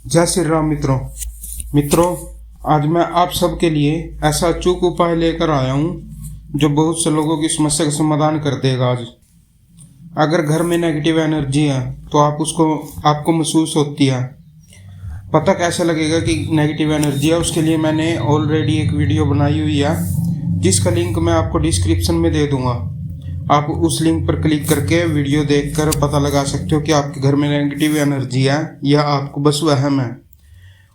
जय श्री राम मित्रों, आज मैं आप सबके लिए ऐसा अचूक उपाय लेकर आया हूँ जो बहुत से लोगों की समस्या का समाधान कर देगा। आज अगर घर में नेगेटिव एनर्जी है तो आपको महसूस होती है। पता कैसे लगेगा कि नेगेटिव एनर्जी है, उसके लिए मैंने ऑलरेडी एक वीडियो बनाई हुई है जिसका लिंक मैं आपको डिस्क्रिप्शन में दे दूँगा। आप उस लिंक पर क्लिक करके वीडियो देखकर पता लगा सकते हो कि आपके घर में नेगेटिव एनर्जी है या आपको बस वहम है।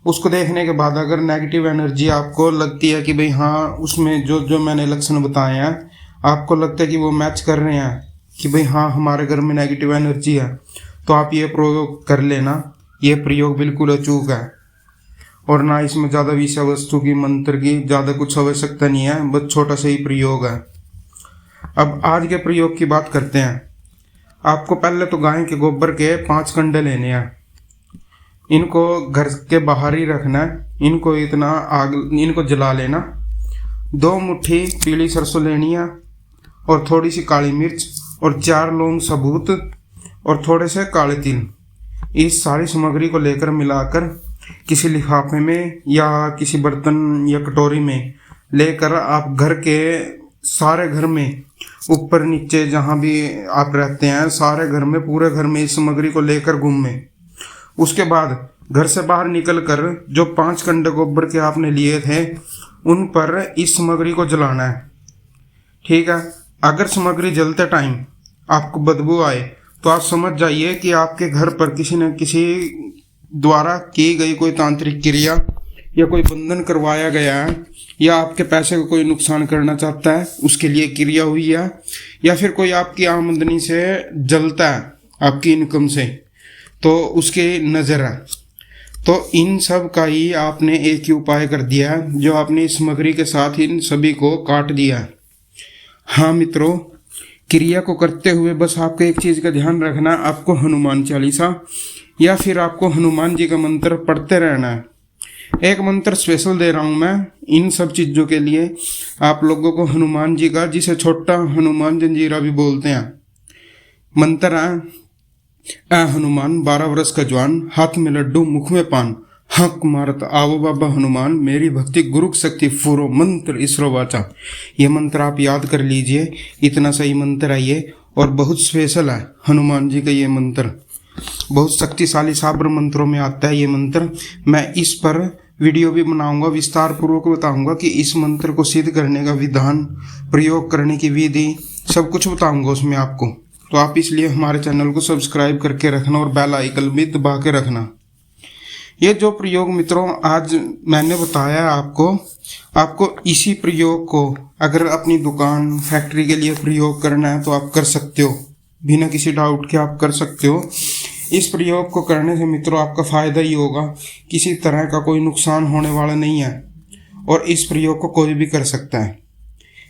उसको देखने के बाद अगर नेगेटिव एनर्जी आपको लगती है कि भाई हाँ, उसमें जो मैंने लक्षण बताए हैं आपको लगता है कि वो मैच कर रहे हैं कि भाई हाँ हमारे घर में नेगेटिव एनर्जी है, तो आप ये प्रयोग कर लेना। ये प्रयोग बिल्कुल अचूक है और ना इसमें ज़्यादा विषय वस्तु की मंत्र की ज़्यादा कुछ आवश्यकता नहीं है, बस छोटा सा ही प्रयोग है। अब आज के प्रयोग की बात करते हैं। आपको पहले तो गाय के गोबर के 5 कंडे लेने हैं। इनको घर के बाहर ही रखना है। इनको जला लेना। 2 मुट्ठी पीली सरसों लेनी है और थोड़ी सी काली मिर्च और 4 लौंग सबूत और थोड़े से काले तिल। इस सारी सामग्री को लेकर मिलाकर किसी लिफाफे में या किसी बर्तन या कटोरी में लेकर आप घर के सारे घर में ऊपर नीचे जहाँ भी आप रहते हैं सारे घर में पूरे घर में इस सामग्री को लेकर घूमें। उसके बाद घर से बाहर निकलकर जो 5 कंडे गोबर के आपने लिए थे उन पर इस सामग्री को जलाना है। ठीक है। अगर सामग्री जलते टाइम आपको बदबू आए तो आप समझ जाइए कि आपके घर पर किसी न किसी द्वारा की गई कोई तांत्रिक क्रिया या कोई बंधन करवाया गया है या आपके पैसे को कोई नुकसान करना चाहता है उसके लिए क्रिया हुई है, या फिर कोई आपकी आमदनी से जलता है आपकी इनकम से तो उसकी नज़र है। तो इन सब का ही आपने एक ही उपाय कर दिया है जो आपने इस सामग्री के साथ इन सभी को काट दिया है। हाँ मित्रों, क्रिया को करते हुए बस आपको एक चीज़ का ध्यान रखना, आपको हनुमान चालीसा या फिर आपको हनुमान जी का मंत्र पढ़ते रहना है। एक मंत्र स्पेशल दे रहा हूँ मैं इन सब चीज़ों के लिए आप लोगों को, हनुमान जी का, जिसे छोटा हनुमान जंजीरा भी बोलते हैं। मंत्र है, ए हनुमान 12 वर्ष का जवान, हाथ में लड्डू मुख में पान, हक मारत आवो बाबा हनुमान, मेरी भक्ति गुरु शक्ति फूरो मंत्र इसरो वाचा। ये मंत्र आप याद कर लीजिए। इतना सही मंत्र है ये और बहुत स्पेशल है। हनुमान जी का ये मंत्र बहुत शक्तिशाली साबर मंत्रों में आता है। ये मंत्र मैं इस पर वीडियो भी बनाऊंगा, विस्तार पूर्वक बताऊंगा कि इस मंत्र को सिद्ध करने का विधान, प्रयोग करने की विधि, सब कुछ बताऊंगा उसमें आपको। तो आप इसलिए हमारे चैनल को सब्सक्राइब करके रखना और बेल आइकन भी दबा के रखना। ये जो प्रयोग मित्रों आज मैंने बताया आपको इसी प्रयोग को अगर अपनी दुकान फैक्ट्री के लिए प्रयोग करना है तो आप कर सकते हो, बिना किसी डाउट के आप कर सकते हो। इस प्रयोग को करने से मित्रों आपका फ़ायदा ही होगा, किसी तरह का कोई नुकसान होने वाला नहीं है और इस प्रयोग को कोई भी कर सकता है।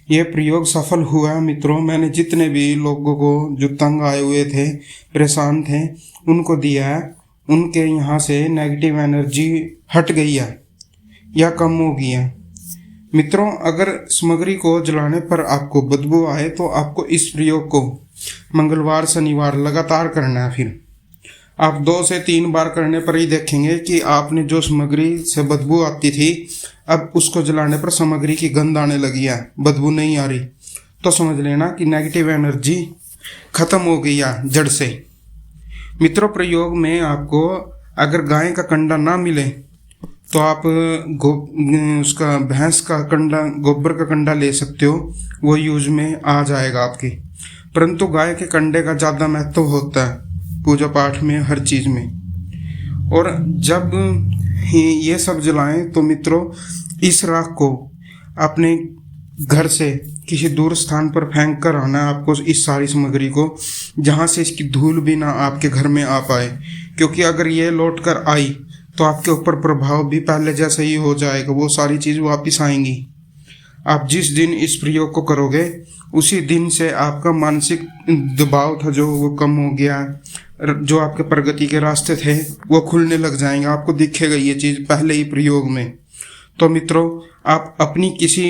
यह प्रयोग सफल हुआ है मित्रों। मैंने जितने भी लोगों को जो तंग आए हुए थे, परेशान थे, उनको दिया है। उनके यहाँ से नेगेटिव एनर्जी हट गई है या कम हो गई है। मित्रों, अगर सामग्री को जलाने पर आपको बदबू आए तो आपको इस प्रयोग को मंगलवार शनिवार लगातार करना है। फिर आप 2 से 3 बार करने पर ही देखेंगे कि आपने जो सामग्री से बदबू आती थी अब उसको जलाने पर सामग्री की गंध आने लगी है, बदबू नहीं आ रही। तो समझ लेना कि नेगेटिव एनर्जी खत्म हो गई है जड़ से। मित्रों, प्रयोग में आपको अगर गाय का कंडा ना मिले तो आप उसका भैंस का कंडा, गोबर का कंडा ले सकते हो, वो यूज में आ जाएगा आपके। परंतु गाय के कंडे का ज़्यादा महत्व होता है पूजा पाठ में, हर चीज़ में। और जब ये सब जलाएं तो मित्रों इस राख को अपने घर से किसी दूर स्थान पर फेंक कर आना है आपको, इस सारी सामग्री को, जहाँ से इसकी धूल भी ना आपके घर में आ पाए। क्योंकि अगर ये लौट कर आई तो आपके ऊपर प्रभाव भी पहले जैसा ही हो जाएगा, वो सारी चीज़ वापस आएंगी। आप जिस दिन इस प्रयोग को करोगे उसी दिन से आपका मानसिक दबाव था जो वो कम हो गया, जो आपके प्रगति के रास्ते थे वो खुलने लग जाएंगे। आपको दिखेगा ये चीज़ पहले ही प्रयोग में। तो मित्रों, आप अपनी किसी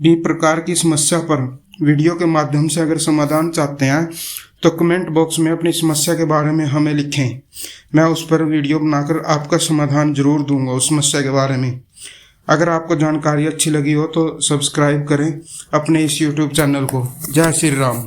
भी प्रकार की समस्या पर वीडियो के माध्यम से अगर समाधान चाहते हैं तो कमेंट बॉक्स में अपनी समस्या के बारे में हमें लिखें। मैं उस पर वीडियो बनाकर आपका समाधान जरूर दूंगा उस समस्या के बारे में। अगर आपको जानकारी अच्छी लगी हो तो सब्सक्राइब करें अपने इस YouTube चैनल को। जय श्री राम।